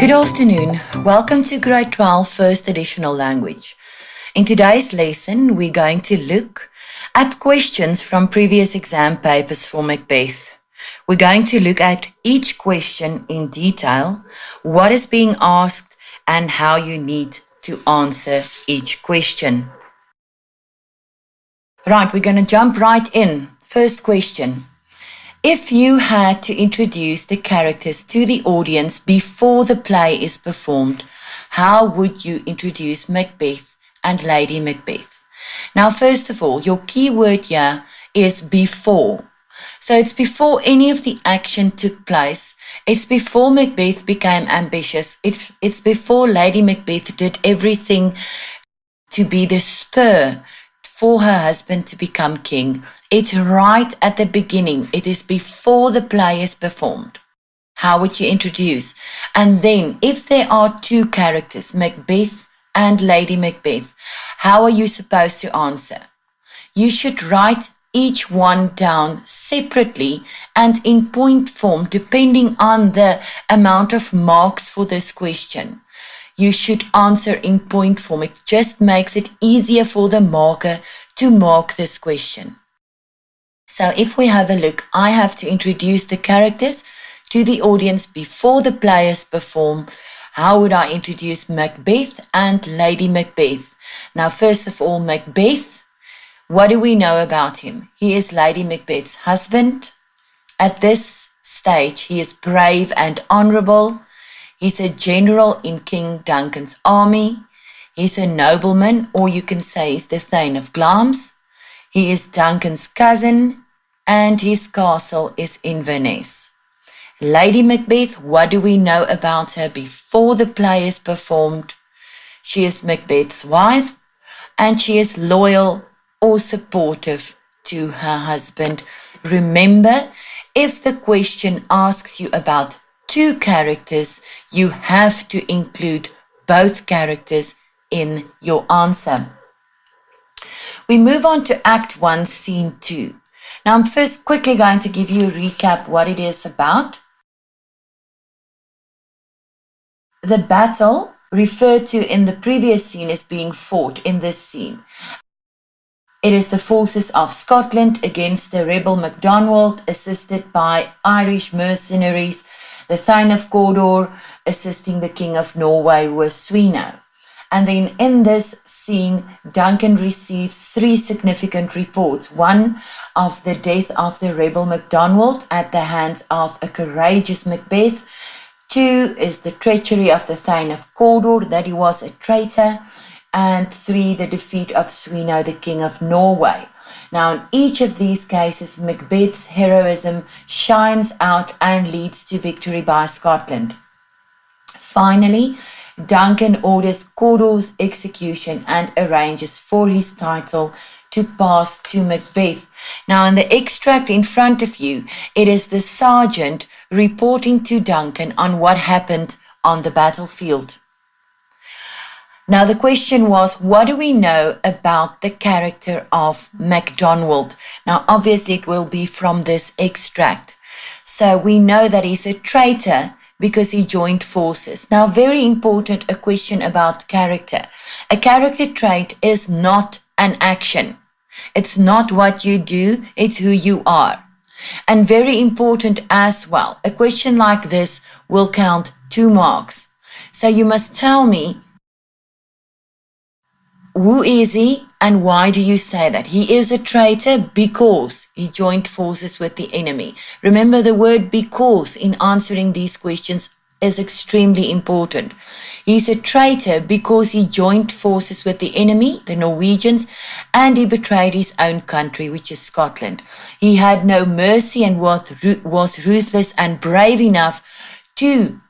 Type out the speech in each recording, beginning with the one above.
Good afternoon. Welcome to Grade 12 First Additional Language. In today's lesson, we're going to look at questions from previous exam papers for Macbeth. We're going to look at each question in detail, what is being asked, and how you need to answer each question. Right, we're going to jump right in. First question. If you had to introduce the characters to the audience before the play is performed, how would you introduce Macbeth and Lady Macbeth? Now, first of all, your key word here is before. So it's before any of the action took place. It's before Macbeth became ambitious. It's before Lady Macbeth did everything to be the spur for her husband to become king. It's right at the beginning. It is before the play is performed. How would you introduce? And then, if there are two characters, Macbeth and Lady Macbeth, how are you supposed to answer? You should write each one down separately and in point form, depending on the amount of marks for this question. You should answer in point form. It just makes it easier for the marker to mark this question. So if we have a look, I have to introduce the characters to the audience before the players perform. How would I introduce Macbeth and Lady Macbeth? Now, first of all, Macbeth, what do we know about him? He is Lady Macbeth's husband. At this stage, he is brave and honorable. He's a general in King Duncan's army. He's a nobleman, or you can say he's the Thane of Glamis. He is Duncan's cousin, and his castle is Inverness. Lady Macbeth, what do we know about her before the play is performed? She is Macbeth's wife, and she is loyal or supportive to her husband. Remember, if the question asks you about two characters, you have to include both characters in your answer. We move on to Act 1, Scene 2. Now, I'm first quickly going to give you a recap what it is about. The battle referred to in the previous scene is being fought in this scene. It is the forces of Scotland against the rebel MacDonald, assisted by Irish mercenaries, the Thane of Cawdor assisting the King of Norway with Sweno. And then in this scene, Duncan receives three significant reports. One, of the death of the rebel MacDonald at the hands of a courageous Macbeth. Two is the treachery of the Thane of Cawdor, that he was a traitor. And three, the defeat of Sweno, the King of Norway. Now, in each of these cases, Macbeth's heroism shines out and leads to victory by Scotland. Finally, Duncan orders Cawdor's execution and arranges for his title to pass to Macbeth. Now, in the extract in front of you, it is the sergeant reporting to Duncan on what happened on the battlefield. Now, the question was, what do we know about the character of MacDonald? Now, obviously, it will be from this extract. So we know that he's a traitor because he joined forces. Now, very important, a question about character. A character trait is not an action. It's not what you do, it's who you are. And very important as well, a question like this will count 2 marks. So you must tell me, who is he and why do you say that? He is a traitor because he joined forces with the enemy. Remember, the word because in answering these questions is extremely important. He's a traitor because he joined forces with the enemy, the Norwegians, and he betrayed his own country, which is Scotland. He had no mercy and was ruthless and brave enough to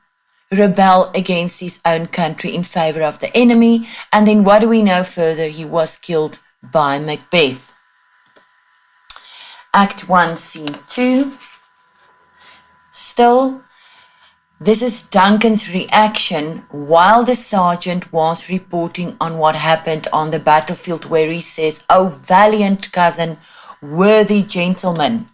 rebel against his own country in favor of the enemy. And then what do we know further? He was killed by Macbeth. Act 1, Scene 2. Still, this is Duncan's reaction while the sergeant was reporting on what happened on the battlefield, where he says, "Oh, valiant cousin, worthy gentleman."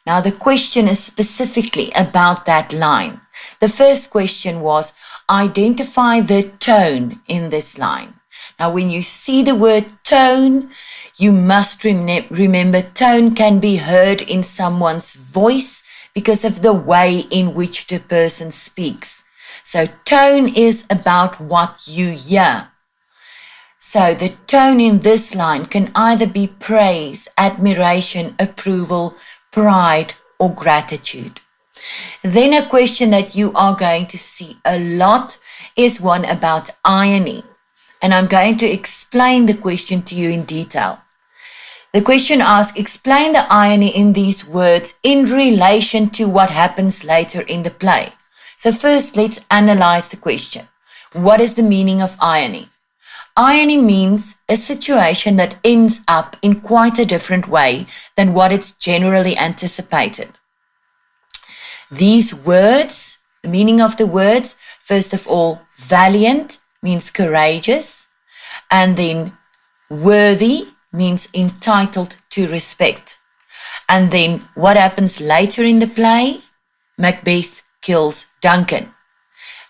Now, the question is specifically about that line. The first question was, identify the tone in this line. Now, when you see the word tone, you must remember tone can be heard in someone's voice because of the way in which the person speaks. So tone is about what you hear. So the tone in this line can either be praise, admiration, approval, pride, or gratitude. Then a question that you are going to see a lot is one about irony. And I'm going to explain the question to you in detail. The question asks, explain the irony in these words in relation to what happens later in the play. So first, let's analyze the question. What is the meaning of irony? Irony means a situation that ends up in quite a different way than what it's generally anticipated. These words, the meaning of the words, first of all, valiant means courageous, and then worthy means entitled to respect. And then what happens later in the play? Macbeth kills Duncan.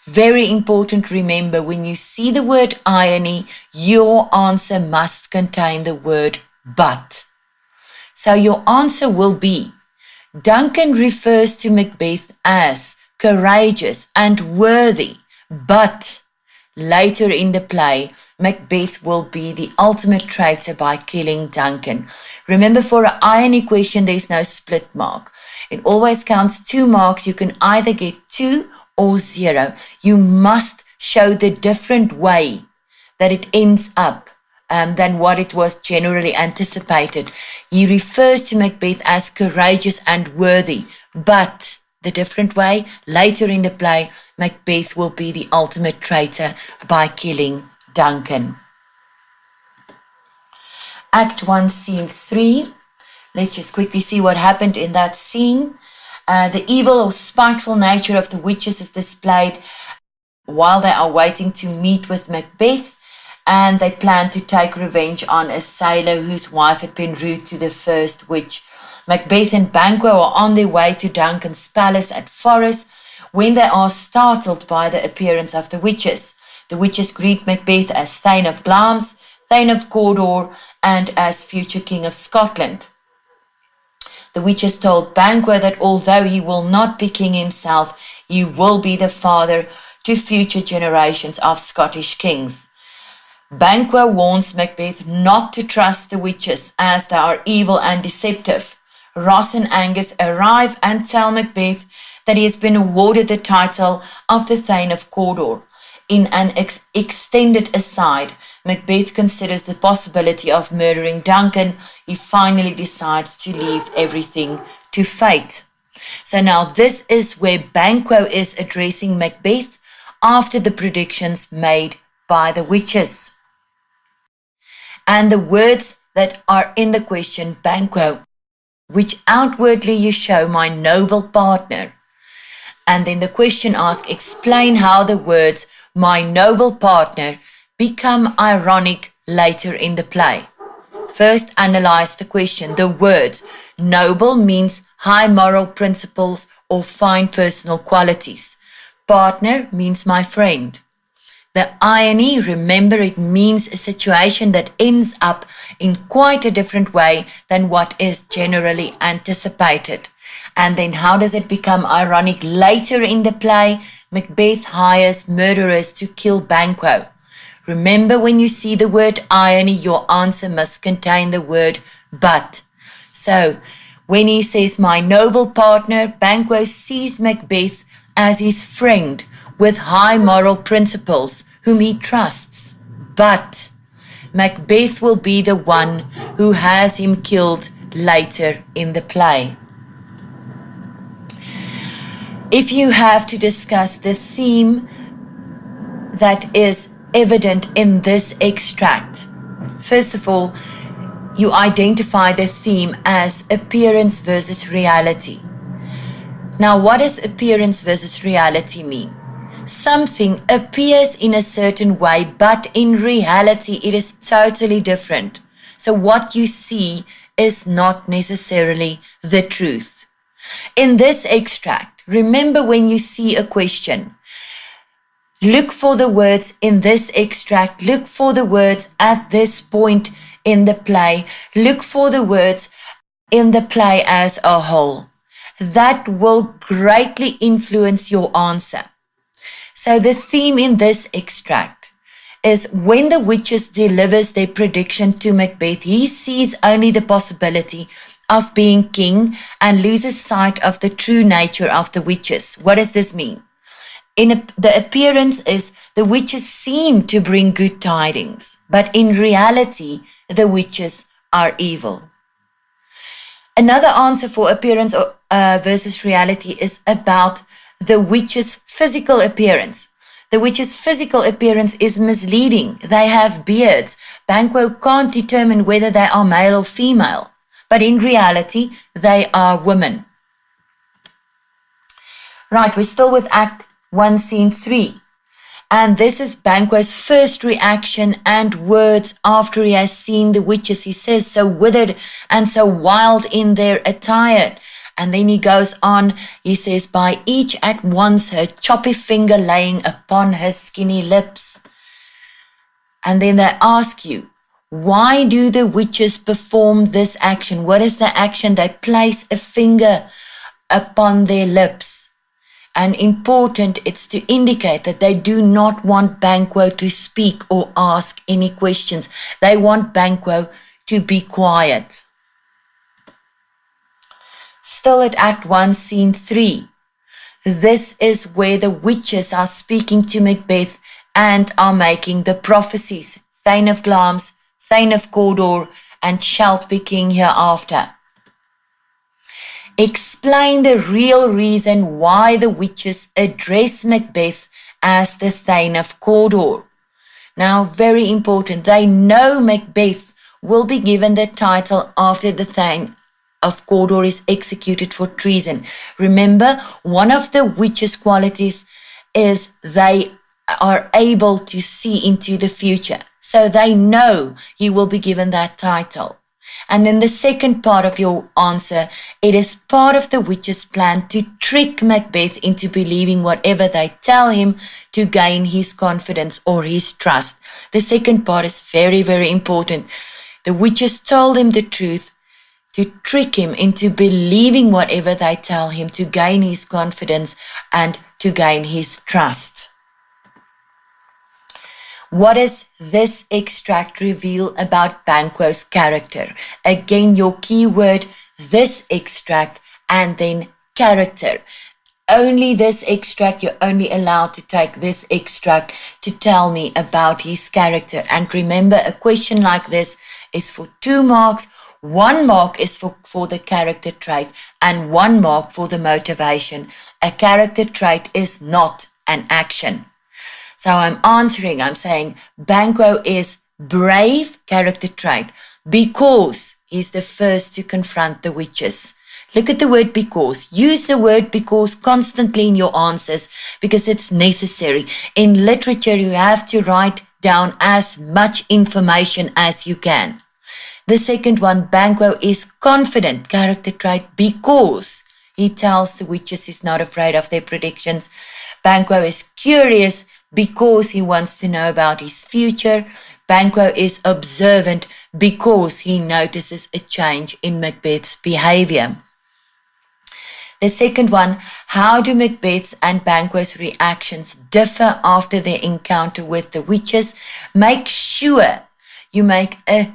Very important, remember, when you see the word irony, your answer must contain the word but. So your answer will be, Duncan refers to Macbeth as courageous and worthy, but later in the play, Macbeth will be the ultimate traitor by killing Duncan. Remember, for an irony question, there's no split mark. It always counts 2 marks. You can either get 2 or 0. You must show the different way that it ends up than what it was generally anticipated. He refers to Macbeth as courageous and worthy, but the different way, later in the play, Macbeth will be the ultimate traitor by killing Duncan. Act 1, Scene 3. Let's just quickly see what happened in that scene. The evil or spiteful nature of the witches is displayed while they are waiting to meet with Macbeth, and they plan to take revenge on a sailor whose wife had been rude to the first witch. Macbeth and Banquo are on their way to Duncan's palace at Forres when they are startled by the appearance of the witches. The witches greet Macbeth as Thane of Glamis, Thane of Cawdor, and as future King of Scotland. The witches told Banquo that although he will not be king himself, he will be the father to future generations of Scottish kings. Banquo warns Macbeth not to trust the witches as they are evil and deceptive. Ross and Angus arrive and tell Macbeth that he has been awarded the title of the Thane of Cawdor. In an extended aside, Macbeth considers the possibility of murdering Duncan. He finally decides to leave everything to fate. So now this is where Banquo is addressing Macbeth after the predictions made by the witches. And the words that are in the question, Banquo, which outwardly you show my noble partner. And then the question asks, explain how the words my noble partner become ironic later in the play. First, analyze the question. The words noble means high moral principles or fine personal qualities. Partner means my friend. The irony, remember, it means a situation that ends up in quite a different way than what is generally anticipated. And then how does it become ironic later in the play? Macbeth hires murderers to kill Banquo. Remember, when you see the word irony, your answer must contain the word but. So, when he says, my noble partner, Banquo sees Macbeth as his friend with high moral principles, whom he trusts. But Macbeth will be the one who has him killed later in the play. If you have to discuss the theme that is evident in this extract, first of all, you identify the theme as appearance versus reality. Now, what does appearance versus reality mean? Something appears in a certain way, but in reality, it is totally different. So what you see is not necessarily the truth. In this extract, remember, when you see a question, Look for the words in this extract. Look for the words at this point in the play. Look for the words in the play as a whole. That will greatly influence your answer. So the theme in this extract is when the witches delivers their prediction to Macbeth, he sees only the possibility of being king and loses sight of the true nature of the witches. What does this mean? The appearance is the witches seem to bring good tidings, but in reality, the witches are evil. Another answer for appearance versus reality is about the witches' physical appearance. The witches' physical appearance is misleading. They have beards. Banquo can't determine whether they are male or female, but in reality, they are women. Right, we're still with Act 1, Scene 3. And this is Banquo's first reaction and words after he has seen the witches. He says, so withered and so wild in their attire. And then he goes on, he says, by each at once her choppy finger laying upon her skinny lips. And then they ask you, why do the witches perform this action? What is the action? They place a finger upon their lips. And important, it's to indicate that they do not want Banquo to speak or ask any questions. They want Banquo to be quiet. Still at Act 1, Scene 3. This is where the witches are speaking to Macbeth and are making the prophecies. Thane of Glamis, Thane of Cawdor, and shalt be king hereafter. Explain the real reason why the witches address Macbeth as the Thane of Cawdor. Now, very important, they know Macbeth will be given the title after the Thane of Cawdor is executed for treason. Remember, one of the witches' qualities is they are able to see into the future. So they know he will be given that title. And then the second part of your answer, it is part of the witches' plan to trick Macbeth into believing whatever they tell him to gain his confidence or his trust. The second part is very, very important. The witches told him the truth to trick him into believing whatever they tell him to gain his confidence and to gain his trust. What does this extract reveal about Banquo's character? Again, your keyword, this extract, and then character. Only this extract, you're only allowed to take this extract to tell me about his character. And remember, a question like this is for 2 marks. 1 mark is for the character trait and 1 mark for the motivation. A character trait is not an action. So I'm saying Banquo is brave, character trait, because he's the first to confront the witches. Look at the word because. Use the word because constantly in your answers because it's necessary. In literature, you have to write down as much information as you can. The second one, Banquo is confident, character trait, because he tells the witches he's not afraid of their predictions. Banquo is curious because he wants to know about his future. Banquo is observant because he notices a change in Macbeth's behavior. The second one, how do Macbeth's and Banquo's reactions differ after their encounter with the witches? Make sure you make a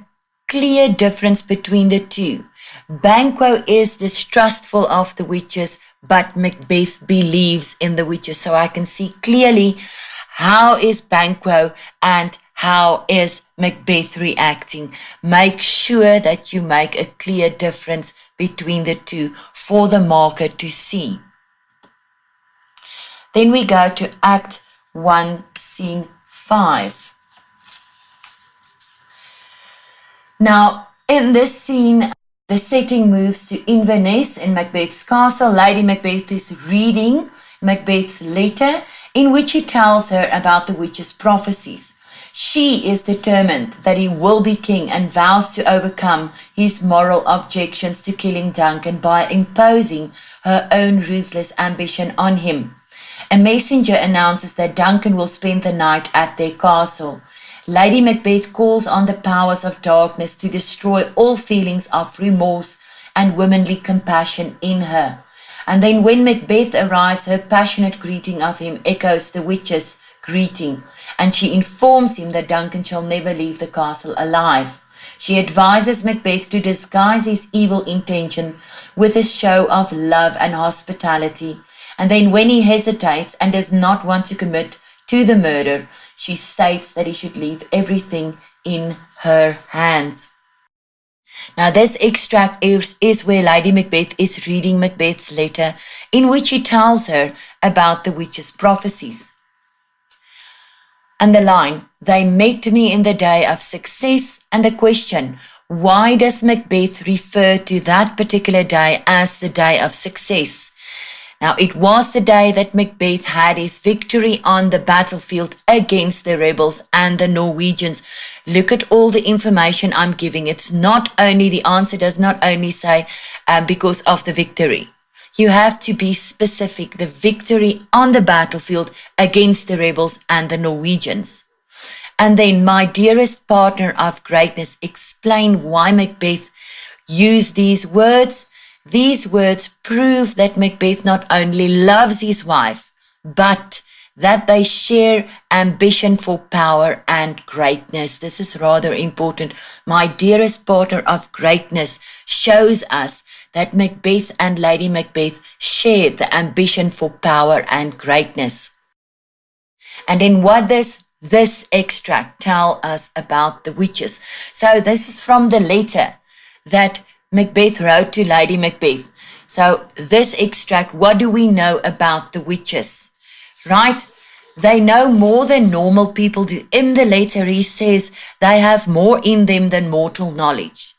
clear difference between the two. Banquo is distrustful of the witches, but Macbeth believes in the witches. So I can see clearly how is Banquo and how is Macbeth reacting. Make sure that you make a clear difference between the two for the marker to see. Then we go to Act 1, Scene 5. Now, in this scene, the setting moves to Inverness in Macbeth's castle. Lady Macbeth is reading Macbeth's letter in which he tells her about the witch's prophecies. She is determined that he will be king and vows to overcome his moral objections to killing Duncan by imposing her own ruthless ambition on him. A messenger announces that Duncan will spend the night at their castle. Lady Macbeth calls on the powers of darkness to destroy all feelings of remorse and womanly compassion in her. And then when Macbeth arrives, her passionate greeting of him echoes the witch's greeting, and she informs him that Duncan shall never leave the castle alive. She advises Macbeth to disguise his evil intention with a show of love and hospitality, and then when he hesitates and does not want to commit to the murder, she states that he should leave everything in her hands. Now this extract is where Lady Macbeth is reading Macbeth's letter, in which he tells her about the witch's prophecies. And the line, "They met me in the day of success," and the question, why does Macbeth refer to that particular day as the day of success? Now, it was the day that Macbeth had his victory on the battlefield against the rebels and the Norwegians. Look at all the information I'm giving. It's not only, the answer does not only say because of the victory. You have to be specific. The victory on the battlefield against the rebels and the Norwegians. And then, my dearest partner of greatness, explain why Macbeth used these words. These words prove that Macbeth not only loves his wife, but that they share ambition for power and greatness. This is rather important. My dearest partner of greatness shows us that Macbeth and Lady Macbeth share the ambition for power and greatness. And then what does this extract tell us about the witches? So this is from the letter that Macbeth wrote to Lady Macbeth. So this extract, what do we know about the witches? Right? They know more than normal people do. In the letter he says they have more in them than mortal knowledge.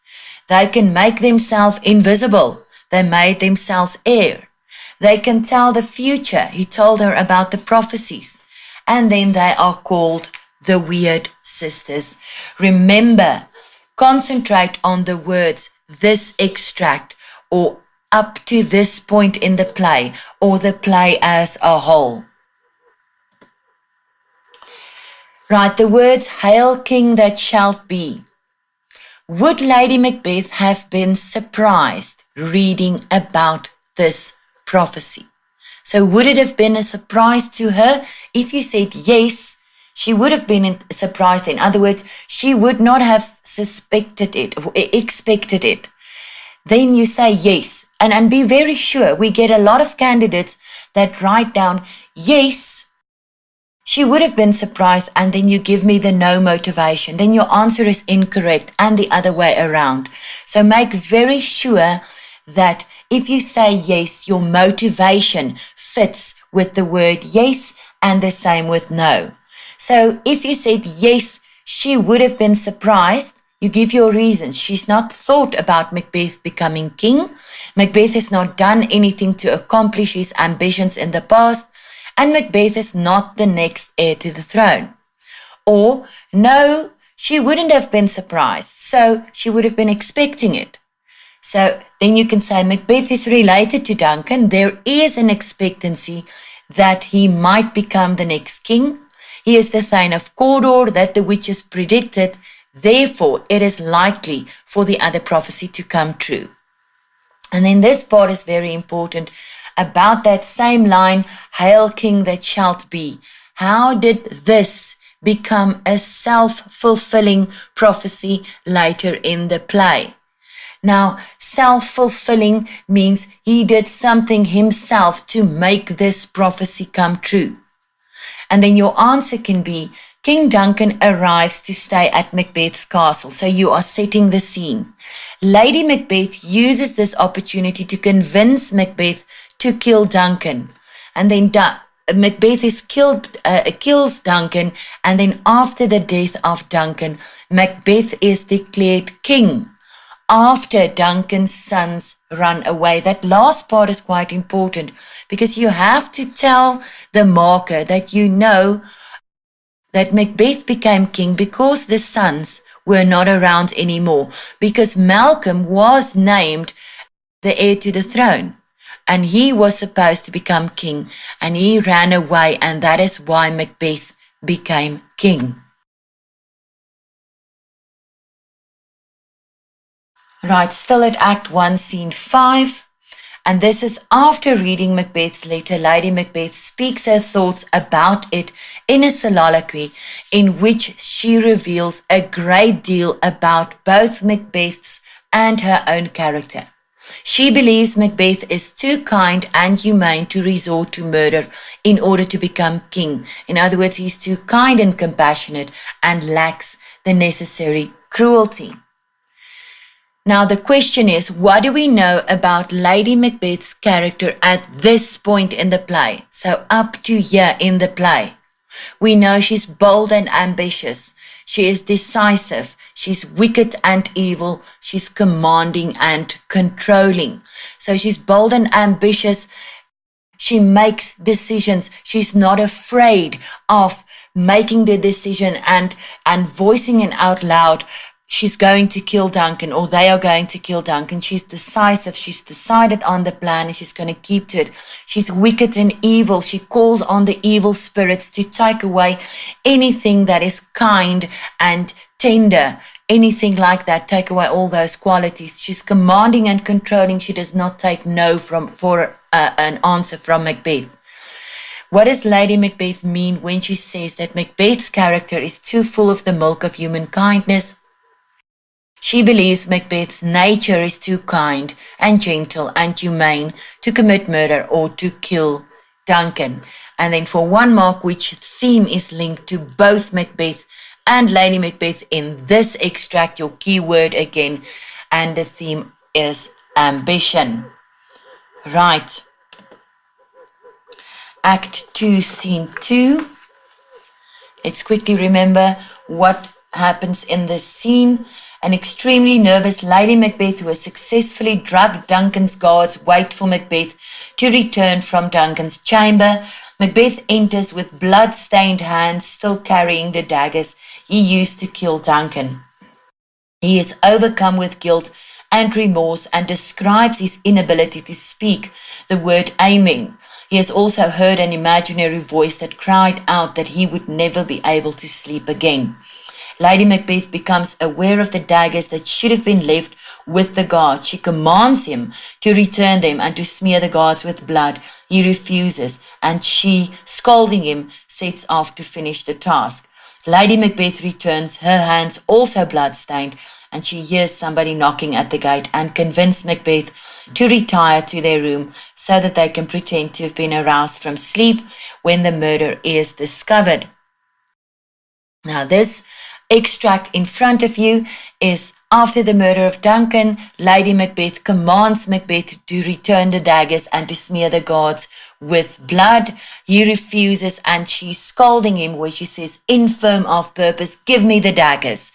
They can make themselves invisible. They made themselves air. They can tell the future. He told her about the prophecies. And then they are called the Weird Sisters. Remember, concentrate on the words this extract, or up to this point in the play, or the play as a whole. Right, the words, "Hail King that shalt be." Would Lady Macbeth have been surprised reading about this prophecy? So would it have been a surprise to her? If you said yes, she would have been surprised. In other words, she would not have suspected it, or expected it. Then you say yes. And be very sure, we get a lot of candidates that write down, yes, she would have been surprised, and then you give me the no motivation. Then your answer is incorrect, and the other way around. So make very sure that if you say yes, your motivation fits with the word yes, and the same with no. So if you said yes, she would have been surprised, you give your reasons. She's not thought about Macbeth becoming king. Macbeth has not done anything to accomplish his ambitions in the past, and Macbeth is not the next heir to the throne. Or, no, she wouldn't have been surprised, so she would have been expecting it. So then you can say Macbeth is related to Duncan. There is an expectancy that he might become the next king. He is the Thane of Cawdor that the witches predicted. Therefore, it is likely for the other prophecy to come true. And then this part is very important about that same line, "Hail King that shalt be." How did this become a self-fulfilling prophecy later in the play? Now, self-fulfilling means he did something himself to make this prophecy come true. And then your answer can be, King Duncan arrives to stay at Macbeth's castle. So you are setting the scene. Lady Macbeth uses this opportunity to convince Macbeth to kill Duncan. And then Macbeth kills Duncan. And then after the death of Duncan, Macbeth is declared king after Duncan's sons run away. That last part is quite important because you have to tell the marker that you know that Macbeth became king because the sons were not around anymore, because Malcolm was named the heir to the throne. and he was supposed to become king, and he ran away, and that is why Macbeth became king. Right, still at Act 1, Scene 5. And this is after reading Macbeth's letter. Lady Macbeth speaks her thoughts about it in a soliloquy in which she reveals a great deal about both Macbeth's and her own character. She believes Macbeth is too kind and humane to resort to murder in order to become king. In other words, he's too kind and compassionate and lacks the necessary cruelty. Now the question is, what do we know about Lady Macbeth's character at this point in the play? So up to here in the play. We know she's bold and ambitious. She is decisive. She's wicked and evil. She's commanding and controlling. So she's bold and ambitious. She makes decisions. She's not afraid of making the decision and voicing it out loud. She's going to kill Duncan, or they are going to kill Duncan. She's decisive. She's decided on the plan and she's going to keep to it. She's wicked and evil. She calls on the evil spirits to take away anything that is kind and tender, anything like that. Take away all those qualities. She's commanding and controlling. She does not take no for an answer from Macbeth. What does Lady Macbeth mean when she says that Macbeth's character is too full of the milk of human kindness? She believes Macbeth's nature is too kind and gentle and humane to commit murder or to kill Duncan. And then for 1 mark, which theme is linked to both Macbeth and Lady Macbeth in this extract, your keyword again, and the theme is ambition. Right. Act 2, Scene 2. Let's quickly remember what happens in this scene. An extremely nervous Lady Macbeth who has successfully drugged Duncan's guards wait for Macbeth to return from Duncan's chamber. Macbeth enters with blood-stained hands, still carrying the daggers he used to kill Duncan. He is overcome with guilt and remorse and describes his inability to speak the word Amen. He has also heard an imaginary voice that cried out that he would never be able to sleep again. Lady Macbeth becomes aware of the daggers that should have been left with the guards. She commands him to return them and to smear the guards with blood. He refuses, and she, scolding him, sets off to finish the task. Lady Macbeth returns, her hands also blood-stained, and she hears somebody knocking at the gate and convinces Macbeth to retire to their room so that they can pretend to have been aroused from sleep when the murder is discovered. Now this extract in front of you is after the murder of Duncan. Lady Macbeth commands Macbeth to return the daggers and to smear the guards with blood. He refuses and she's scolding him where she says, infirm of purpose, give me the daggers.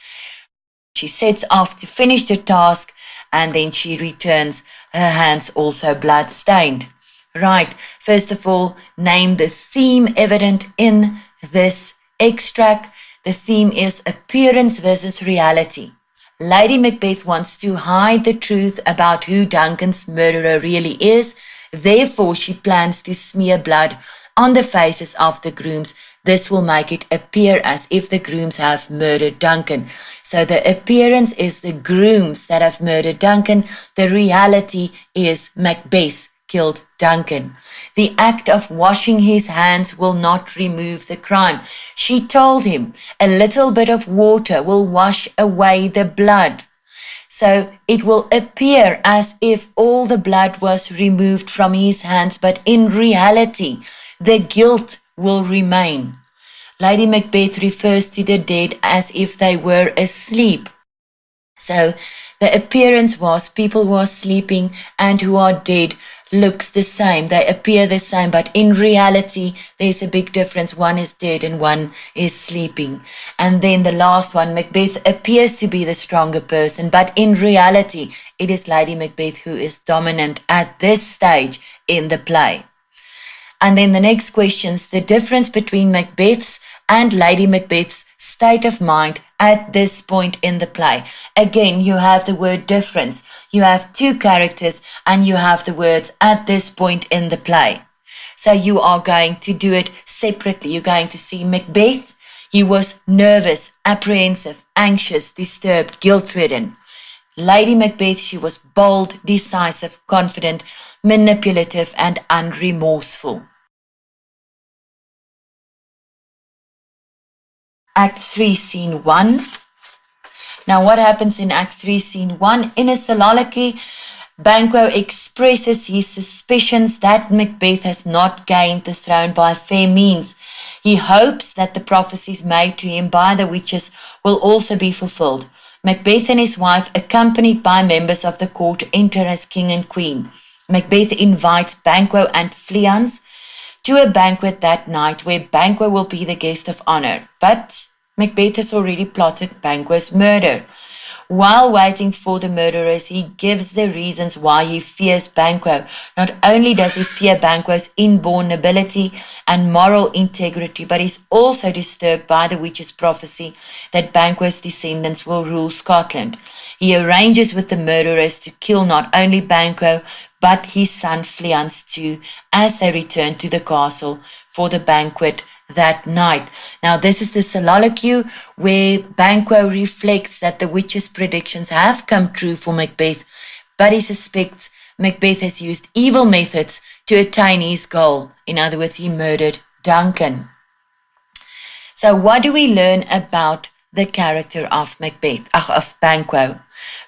She sets off to finish the task and then she returns, her hands also blood-stained. Right, first of all, name the theme evident in this extract. The theme is appearance versus reality. Lady Macbeth wants to hide the truth about who Duncan's murderer really is. Therefore, she plans to smear blood on the faces of the grooms. This will make it appear as if the grooms have murdered Duncan. So the appearance is the grooms that have murdered Duncan. The reality is Macbeth killed Duncan. The act of washing his hands will not remove the crime. She told him a little bit of water will wash away the blood. So it will appear as if all the blood was removed from his hands, but in reality, the guilt will remain. Lady Macbeth refers to the dead as if they were asleep. So the appearance was people who are sleeping and who are dead looks the same. They appear the same, but in reality, there's a big difference. One is dead and one is sleeping. And then the last one, Macbeth appears to be the stronger person, but in reality, it is Lady Macbeth who is dominant at this stage in the play. And then the next questions, the difference between Macbeth's and Lady Macbeth's state of mind at this point in the play. Again, you have the word difference. You have two characters and you have the words at this point in the play. So you are going to do it separately. You're going to see Macbeth. He was nervous, apprehensive, anxious, disturbed, guilt-ridden. Lady Macbeth, she was bold, decisive, confident, manipulative, and unremorseful. Act 3, Scene 1. Now, what happens in Act 3, Scene 1? In a soliloquy, Banquo expresses his suspicions that Macbeth has not gained the throne by fair means. He hopes that the prophecies made to him by the witches will also be fulfilled. Macbeth and his wife, accompanied by members of the court, enter as king and queen. Macbeth invites Banquo and Fleance to a banquet that night where Banquo will be the guest of honor. But Macbeth has already plotted Banquo's murder. While waiting for the murderers, he gives the reasons why he fears Banquo. Not only does he fear Banquo's inborn nobility and moral integrity, but he's also disturbed by the witch's prophecy that Banquo's descendants will rule Scotland. He arranges with the murderers to kill not only Banquo, but his son Fleance too, as they return to the castle for the banquet that night. Now, this is the soliloquy where Banquo reflects that the witch's predictions have come true for Macbeth, but he suspects Macbeth has used evil methods to attain his goal. In other words, he murdered Duncan. So what do we learn about the character of of Banquo?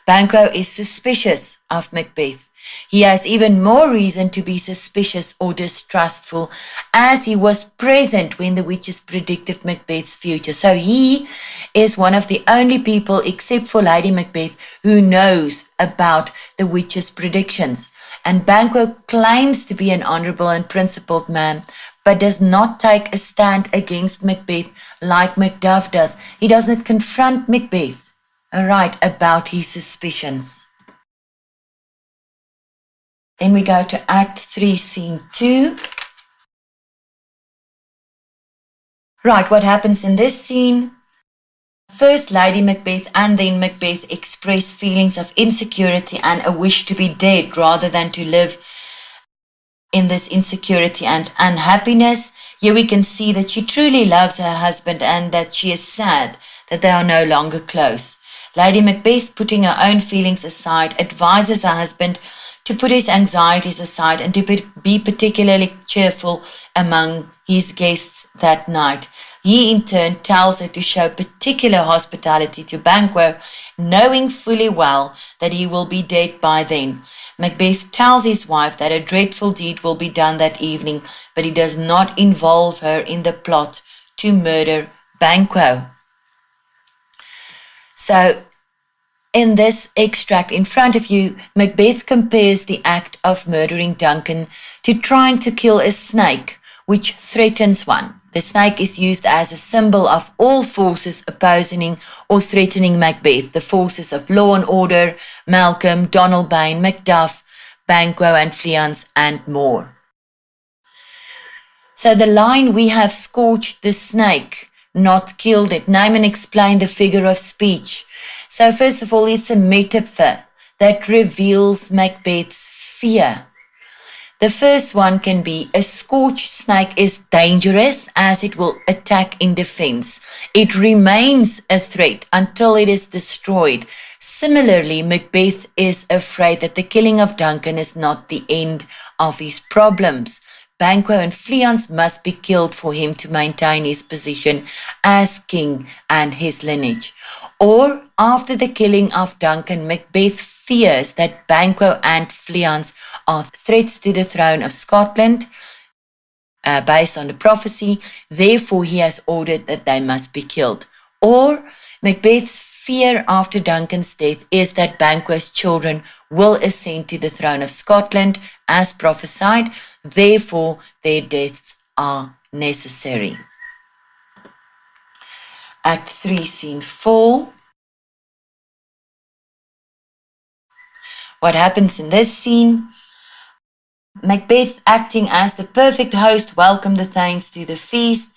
Banquo is suspicious of Macbeth. He has even more reason to be suspicious or distrustful, as he was present when the witches predicted Macbeth's future. So he is one of the only people, except for Lady Macbeth, who knows about the witches' predictions. And Banquo claims to be an honorable and principled man, but does not take a stand against Macbeth like Macduff does. He does not confront Macbeth, about his suspicions. Then we go to Act 3, Scene 2. Right, what happens in this scene? First, Lady Macbeth and then Macbeth express feelings of insecurity and a wish to be dead rather than to live in this insecurity and unhappiness. Here we can see that she truly loves her husband and that she is sad that they are no longer close. Lady Macbeth, putting her own feelings aside, advises her husband to put his anxieties aside and to be particularly cheerful among his guests that night. He in turn tells her to show particular hospitality to Banquo, knowing fully well that he will be dead by then. Macbeth tells his wife that a dreadful deed will be done that evening, but he does not involve her in the plot to murder Banquo. So, in this extract in front of you, Macbeth compares the act of murdering Duncan to trying to kill a snake, which threatens one. The snake is used as a symbol of all forces opposing or threatening Macbeth, the forces of law and order, Malcolm, Donalbain, Macduff, Banquo and Fleance, and more. So the line, "We have scorched the snake, not killed it." Name and explain the figure of speech. So first of all, it's a metaphor that reveals Macbeth's fear. The first one can be a scorched snake is dangerous as it will attack in defense. It remains a threat until it is destroyed. Similarly, Macbeth is afraid that the killing of Duncan is not the end of his problems. Banquo and Fleance must be killed for him to maintain his position as king and his lineage. Or, after the killing of Duncan, Macbeth fears that Banquo and Fleance are threats to the throne of Scotland based on the prophecy. Therefore, he has ordered that they must be killed. Or, Macbeth's fear after Duncan's death is that Banquo's children will ascend to the throne of Scotland as prophesied. Therefore, their deaths are necessary. Act 3, Scene 4. What happens in this scene? Macbeth, acting as the perfect host, welcomed the Thanes to the feast,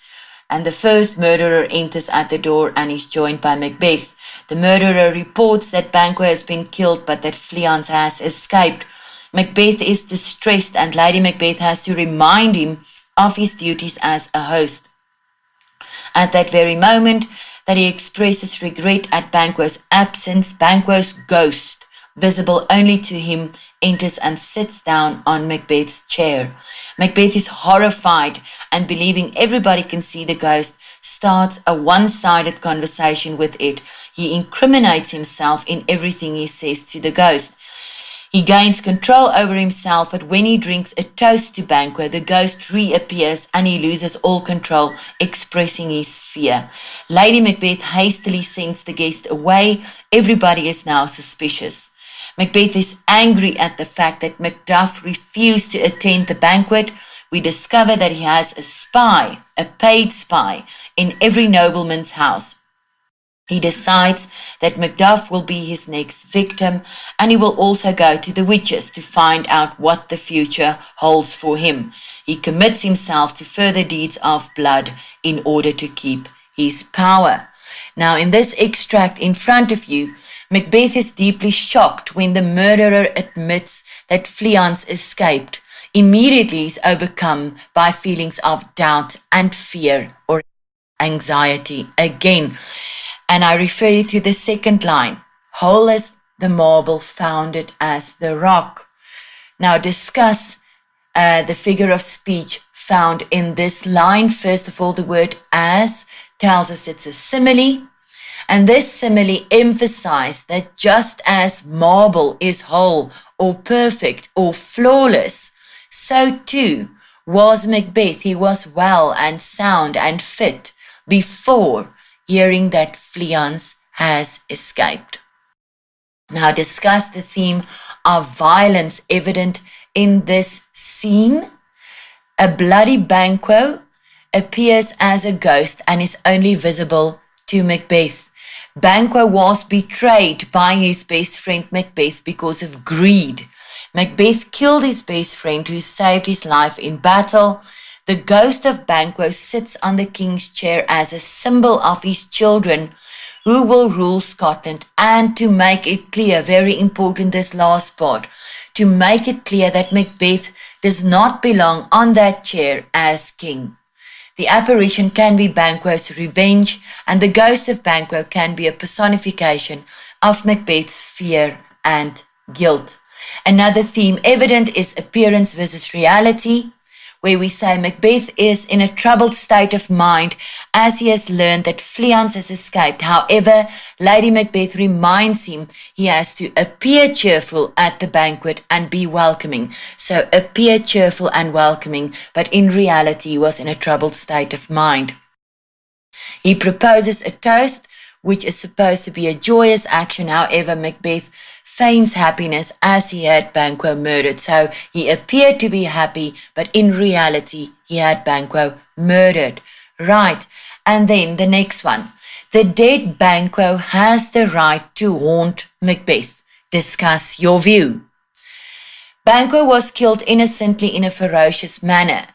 and the first murderer enters at the door and is joined by Macbeth. The murderer reports that Banquo has been killed but that Fleance has escaped. Macbeth is distressed and Lady Macbeth has to remind him of his duties as a host. At that very moment that he expresses regret at Banquo's absence, Banquo's ghost, visible only to him, enters and sits down on Macbeth's chair. Macbeth is horrified and, believing everybody can see the ghost, starts a one-sided conversation with it. He incriminates himself in everything he says to the ghost. He gains control over himself, but when he drinks a toast to Banquo, the ghost reappears and he loses all control, expressing his fear. Lady Macbeth hastily sends the guest away. Everybody is now suspicious. Macbeth is angry at the fact that Macduff refused to attend the banquet. We discover that he has a spy, a paid spy, in every nobleman's house. He decides that Macduff will be his next victim, and he will also go to the witches to find out what the future holds for him. He commits himself to further deeds of blood in order to keep his power. Now, in this extract in front of you, Macbeth is deeply shocked when the murderer admits that Fleance escaped. Immediately he's overcome by feelings of doubt and fear or anxiety again. And I refer you to the second line, whole as the marble, founded as the rock. Now discuss the figure of speech found in this line. First of all, the word as tells us it's a simile. And this simile emphasizes that just as marble is whole or perfect or flawless, so too was Macbeth. He was well and sound and fit before hearing that Fleance has escaped. Now discuss the theme of violence evident in this scene. A bloody Banquo appears as a ghost and is only visible to Macbeth. Banquo was betrayed by his best friend Macbeth because of greed. Macbeth killed his best friend who saved his life in battle. The ghost of Banquo sits on the king's chair as a symbol of his children who will rule Scotland. And to make it clear, very important this last part, to make it clear that Macbeth does not belong on that chair as king. The apparition can be Banquo's revenge, and the ghost of Banquo can be a personification of Macbeth's fear and guilt. Another theme evident is appearance versus reality, where we say Macbeth is in a troubled state of mind as he has learned that Fleance has escaped. However, Lady Macbeth reminds him he has to appear cheerful at the banquet and be welcoming. So appear cheerful and welcoming, but in reality he was in a troubled state of mind. He proposes a toast, which is supposed to be a joyous action. However, Macbeth feigns happiness as he had Banquo murdered. So he appeared to be happy, but in reality, he had Banquo murdered. Right. And then the next one. The dead Banquo has the right to haunt Macbeth. Discuss your view. Banquo was killed innocently in a ferocious manner.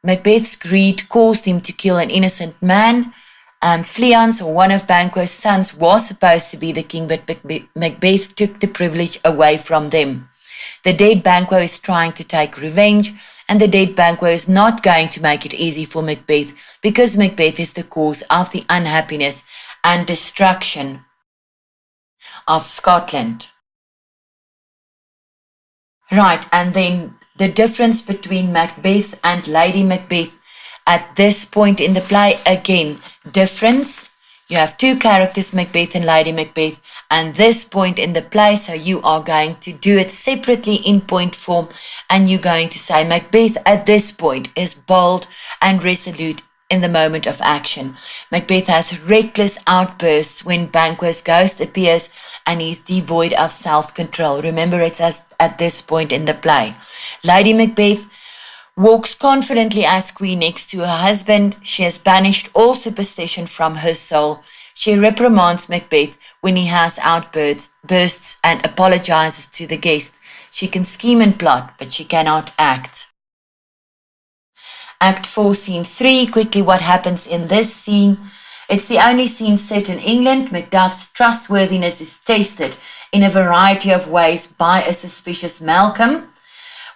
Macbeth's greed caused him to kill an innocent man. Fleance, or one of Banquo's sons, was supposed to be the king, but Macbeth took the privilege away from them. The dead Banquo is trying to take revenge, and the dead Banquo is not going to make it easy for Macbeth, because Macbeth is the cause of the unhappiness and destruction of Scotland. Right, and then the difference between Macbeth and Lady Macbeth at this point in the play, again, difference. You have two characters, Macbeth and Lady Macbeth, and this point in the play, so you are going to do it separately in point form, and you're going to say Macbeth at this point is bold and resolute in the moment of action. Macbeth has reckless outbursts when Banquo's ghost appears, and he's devoid of self-control. Remember, it's at this point in the play. Lady Macbeth walks confidently as queen next to her husband. She has banished all superstition from her soul. She reprimands Macbeth when he has outbursts and apologizes to the guest. She can scheme and plot, but she cannot act. Act 4, Scene 3. Quickly, what happens in this scene? It's the only scene set in England. Macduff's trustworthiness is tested in a variety of ways by a suspicious Malcolm.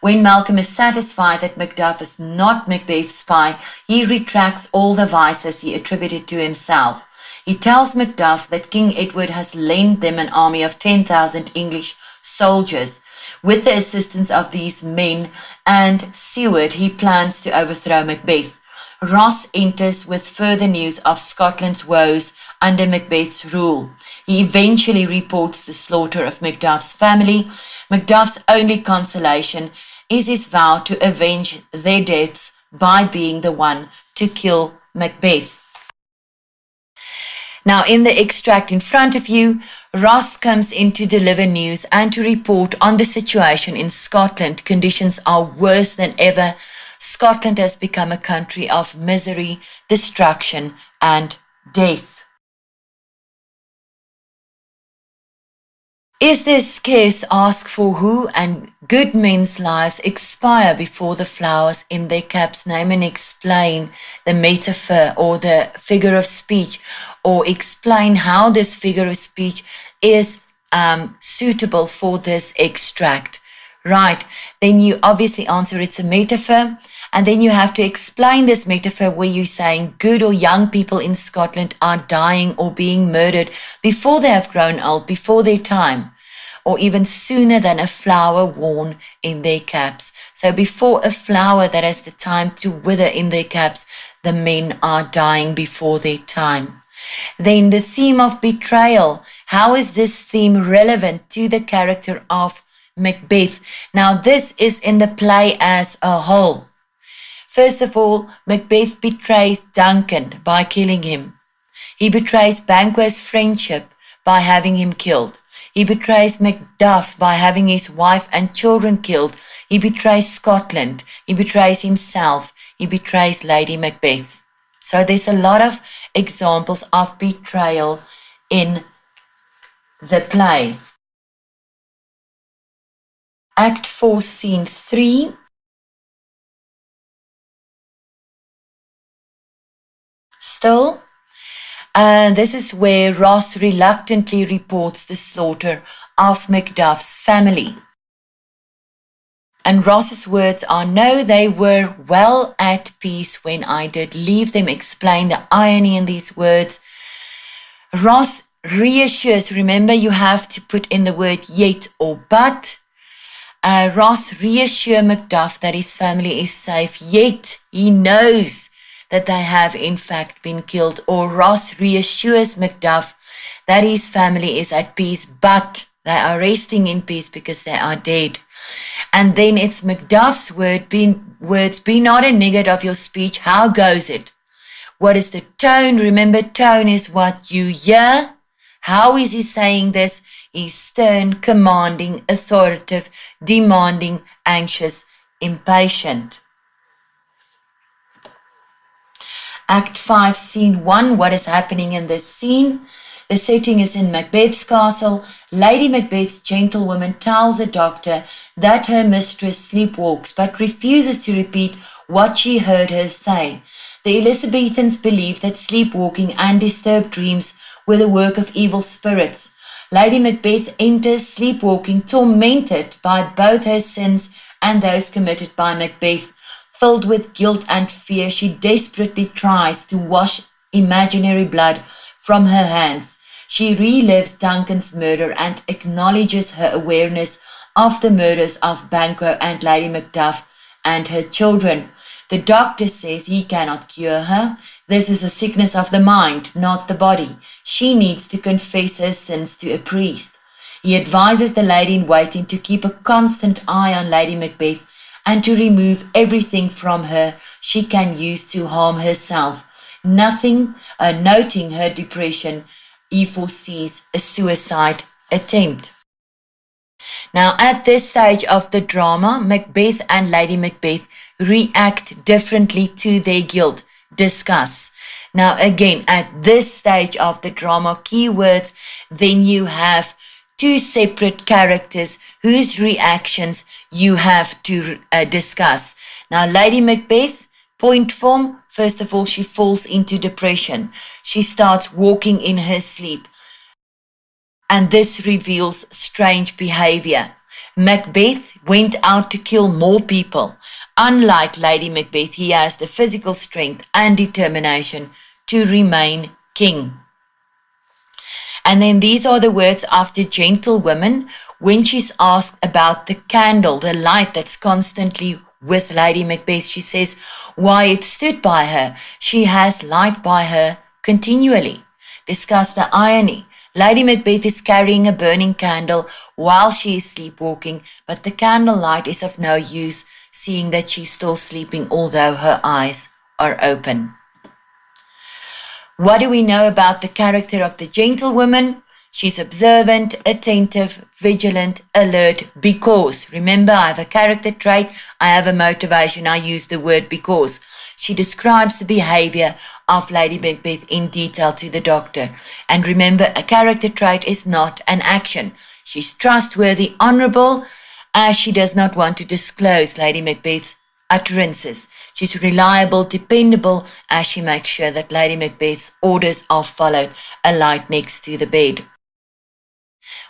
When Malcolm is satisfied that Macduff is not Macbeth's spy, he retracts all the vices he attributed to himself. He tells Macduff that King Edward has lent them an army of 10,000 English soldiers. With the assistance of these men and Seward, he plans to overthrow Macbeth. Ross enters with further news of Scotland's woes under Macbeth's rule. He eventually reports the slaughter of Macduff's family. Macduff's only consolation is his vow to avenge their deaths by being the one to kill Macbeth. Now, in the extract in front of you, Ross comes in to deliver news and to report on the situation in Scotland. Conditions are worse than ever. Scotland has become a country of misery, destruction, and death. Is there scarce ask for who, and good men's lives expire before the flowers in their caps? Name and explain the metaphor or the figure of speech, or explain how this figure of speech is suitable for this extract. Right, then you obviously answer it's a metaphor, and then you have to explain this metaphor where you're saying good or young people in Scotland are dying or being murdered before they have grown old, before their time, or even sooner than a flower worn in their caps. So before a flower that has the time to wither in their caps, the men are dying before their time. Then the theme of betrayal. How is this theme relevant to the character of Macbeth? Now this is in the play as a whole. First of all, Macbeth betrays Duncan by killing him. He betrays Banquo's friendship by having him killed. He betrays Macduff by having his wife and children killed. He betrays Scotland. He betrays himself. He betrays Lady Macbeth. So there's a lot of examples of betrayal in the play. Act 4, Scene 3. Still, this is where Ross reluctantly reports the slaughter of Macduff's family. And Ross's words are, no, they were well at peace when I did leave them. Explain the irony in these words. Ross reassures, remember you have to put in the word yet or but. Ross reassures Macduff that his family is safe, yet he knows that they have in fact been killed. Or Ross reassures Macduff that his family is at peace, but they are resting in peace because they are dead. And then it's Macduff's words, be not a niggard of your speech. How goes it? What is the tone? Remember, tone is what you hear. How is he saying this? He's stern, commanding, authoritative, demanding, anxious, impatient. Act 5, Scene 1. What is happening in this scene? The setting is in Macbeth's castle. Lady Macbeth's gentlewoman tells the doctor that her mistress sleepwalks, but refuses to repeat what she heard her say. The Elizabethans believed that sleepwalking and disturbed dreams were the work of evil spirits. Lady Macbeth enters sleepwalking, tormented by both her sins and those committed by Macbeth. Filled with guilt and fear, she desperately tries to wash imaginary blood from her hands. She relives Duncan's murder and acknowledges her awareness of the murders of Banquo and Lady Macduff and her children. The doctor says he cannot cure her. This is a sickness of the mind, not the body. She needs to confess her sins to a priest. He advises the lady in waiting to keep a constant eye on Lady Macbeth and to remove everything from her she can use to harm herself. Noting her depression, he foresees a suicide attempt. Now, at this stage of the drama, Macbeth and Lady Macbeth react differently to their guilt. Discuss. Now, again, at this stage of the drama, keywords, then you have two separate characters whose reactions you have to discuss. Now, Lady Macbeth, point form, first of all, she falls into depression. She starts walking in her sleep, and this reveals strange behavior. Macbeth went out to kill more people. Unlike Lady Macbeth, he has the physical strength and determination to remain king. And then these are the words of the gentlewoman when she's asked about the candle, the light that's constantly with Lady Macbeth. She says, why it stood by her. She has light by her continually. Discuss the irony. Lady Macbeth is carrying a burning candle while she is sleepwalking, but the candlelight is of no use, seeing that she's still sleeping, although her eyes are open. What do we know about the character of the gentlewoman? She's observant, attentive, vigilant, alert, because. Remember, I have a character trait, I have a motivation, I use the word because. She describes the behavior of Lady Macbeth in detail to the doctor. And remember, a character trait is not an action. She's trustworthy, honourable, as she does not want to disclose Lady Macbeth's utterances. She's reliable, dependable, as she makes sure that Lady Macbeth's orders are followed, a light next to the bed.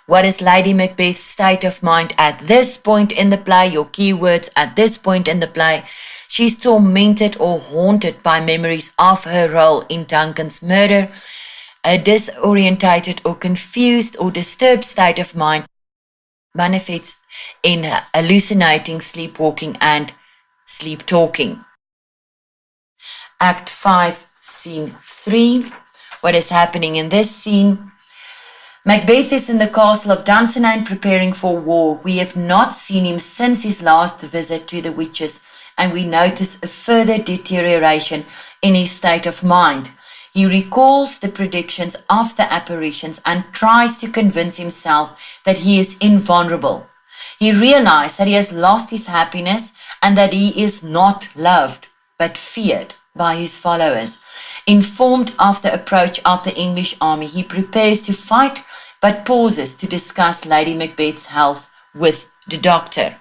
What is Lady Macbeth's state of mind at this point in the play? Your keywords at this point in the play. She's tormented or haunted by memories of her role in Duncan's murder. A disorientated or confused or disturbed state of mind manifests in hallucinating, sleepwalking, and sleep talking. Act 5, Scene 3. What is happening in this scene? Macbeth is in the castle of Dunsinane preparing for war. We have not seen him since his last visit to the witches, and we notice a further deterioration in his state of mind. He recalls the predictions of the apparitions and tries to convince himself that he is invulnerable. He realizes that he has lost his happiness and that he is not loved, but feared by his followers. Informed of the approach of the English army, he prepares to fight, but pauses to discuss Lady Macbeth's health with the doctor.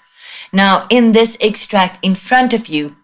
Now, in this extract in front of you,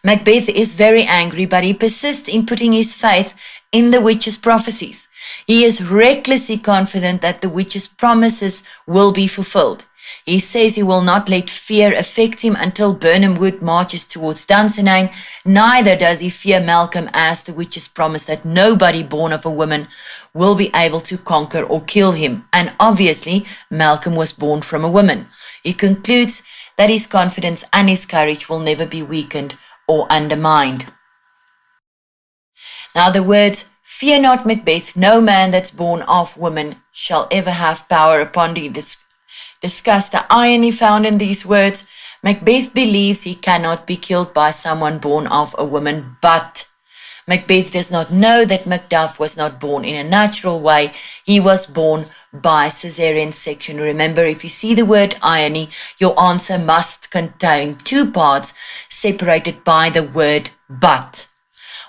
Macbeth is very angry, but he persists in putting his faith in the witch's prophecies. He is recklessly confident that the witch's promises will be fulfilled. He says he will not let fear affect him until Birnam Wood marches towards Dunsinane. Neither does he fear Malcolm, as the witches promise that nobody born of a woman will be able to conquer or kill him. And obviously, Malcolm was born from a woman. He concludes that his confidence and his courage will never be weakened or undermined. Now the words, "Fear not, Macbeth, no man that's born of woman shall ever have power upon thee," discuss the irony found in these words. Macbeth believes he cannot be killed by someone born of a woman, but Macbeth does not know that Macduff was not born in a natural way. He was born by caesarean section. Remember, if you see the word irony, your answer must contain two parts separated by the word but.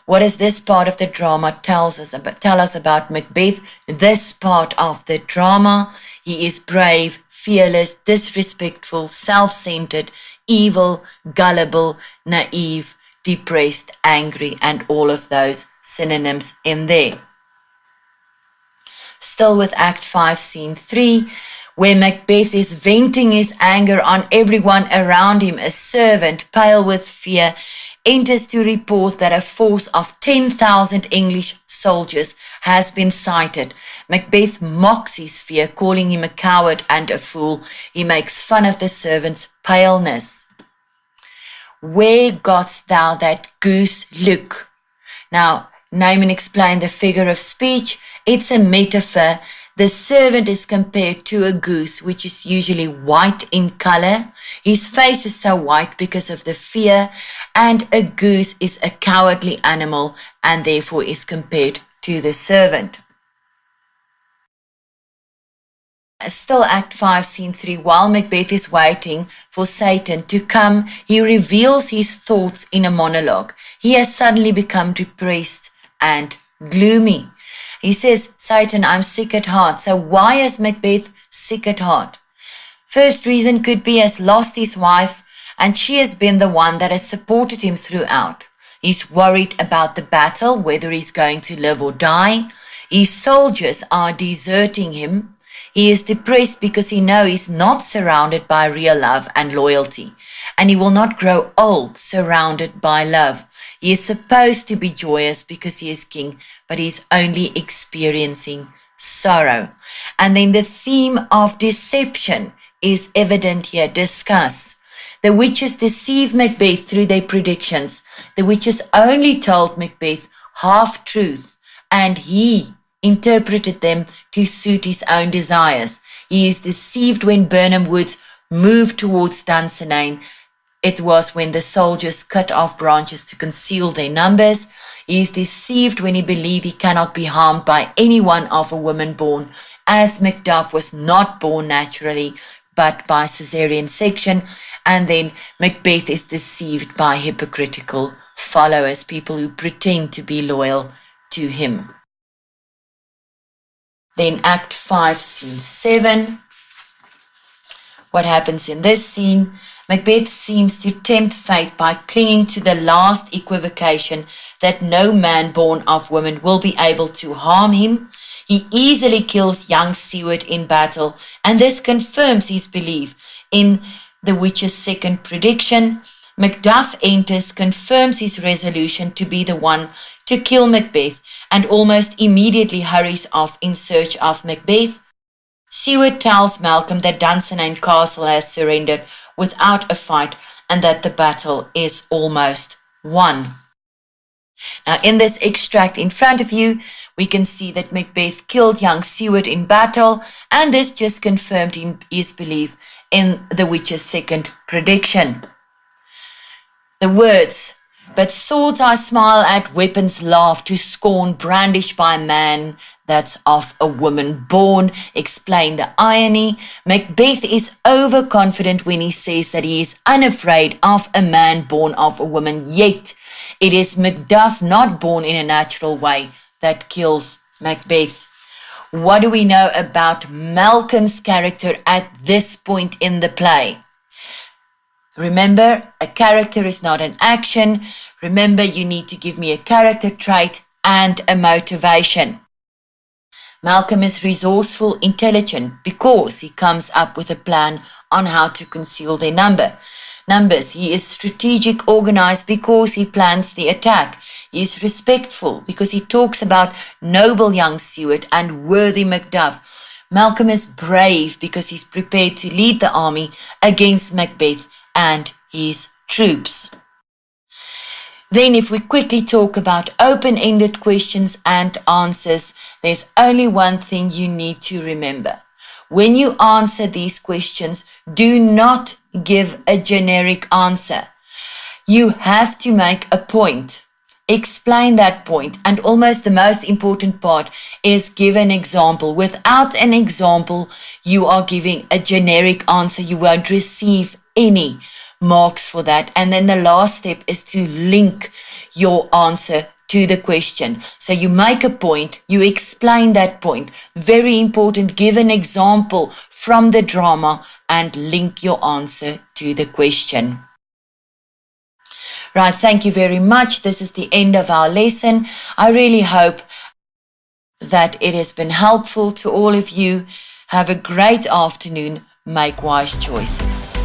What does this part of the drama tell us about Macbeth? This part of the drama, he is brave, fearless, disrespectful, self-centered, evil, gullible, naive, depressed, angry, and all of those synonyms in there. Still with Act 5, Scene 3, where Macbeth is venting his anger on everyone around him, a servant, pale with fear, enters to report that a force of 10,000 English soldiers has been sighted. Macbeth mocks his fear, calling him a coward and a fool. He makes fun of the servant's paleness. "Where gotst thou that goose look?" Now, name and explain the figure of speech. It's a metaphor. The servant is compared to a goose, which is usually white in color. His face is so white because of the fear, and a goose is a cowardly animal and therefore is compared to the servant. Still Act 5, Scene 3, while Macbeth is waiting for Satan to come, he reveals his thoughts in a monologue. He has suddenly become depressed and gloomy. He says, Satan, I'm sick at heart. So why is Macbeth sick at heart? First reason could be he has lost his wife and she has been the one that has supported him throughout. He's worried about the battle, whether he's going to live or die. His soldiers are deserting him. He is depressed because he knows he's not surrounded by real love and loyalty. And he will not grow old surrounded by love. He is supposed to be joyous because he is king, but he's only experiencing sorrow. And then the theme of deception is evident here. Discuss. The witches deceived Macbeth through their predictions. The witches only told Macbeth half-truth, and he interpreted them to suit his own desires. He is deceived when Birnam Woods moved towards Dunsinane. It was when the soldiers cut off branches to conceal their numbers. He is deceived when he believes he cannot be harmed by anyone of a woman born, as Macduff was not born naturally, but by caesarean section. And then Macbeth is deceived by hypocritical followers, people who pretend to be loyal to him. Then Act 5, Scene 7. What happens in this scene? Macbeth seems to tempt fate by clinging to the last equivocation that no man born of woman will be able to harm him. He easily kills young Seward in battle, and this confirms his belief in the witch's second prediction. Macduff enters, confirms his resolution to be the one to kill Macbeth, and almost immediately hurries off in search of Macbeth. Seward tells Malcolm that Dunsinane Castle has surrendered without a fight and that the battle is almost won. Now, in this extract in front of you, we can see that Macbeth killed young Seward in battle, and this just confirmed his belief in the witch's second prediction. The words, but swords I smile at, weapons laugh to scorn, brandished by man that's of a woman born, explain the irony. Macbeth is overconfident when he says that he is unafraid of a man born of a woman, yet it is Macduff, not born in a natural way, that kills Macbeth. What do we know about Malcolm's character at this point in the play? Remember, a character is not an action. Remember, you need to give me a character trait and a motivation. Malcolm is resourceful, intelligent, because he comes up with a plan on how to conceal their numbers. He is strategic, organized, because he plans the attack. He is respectful because he talks about noble young Seward and worthy Macduff. Malcolm is brave because he's prepared to lead the army against Macbeth and his troops. Then if we quickly talk about open-ended questions and answers, there's only one thing you need to remember. When you answer these questions, do not give a generic answer. You have to make a point. Explain that point, and almost the most important part is give an example. Without an example, you are giving a generic answer. You won't receive any marks for that. And then the last step is to link your answer to the question. So you make a point, you explain that point. Very important, give an example from the drama and link your answer to the question. Right, thank you very much. This is the end of our lesson. I really hope that it has been helpful to all of you. Have a great afternoon. Make wise choices.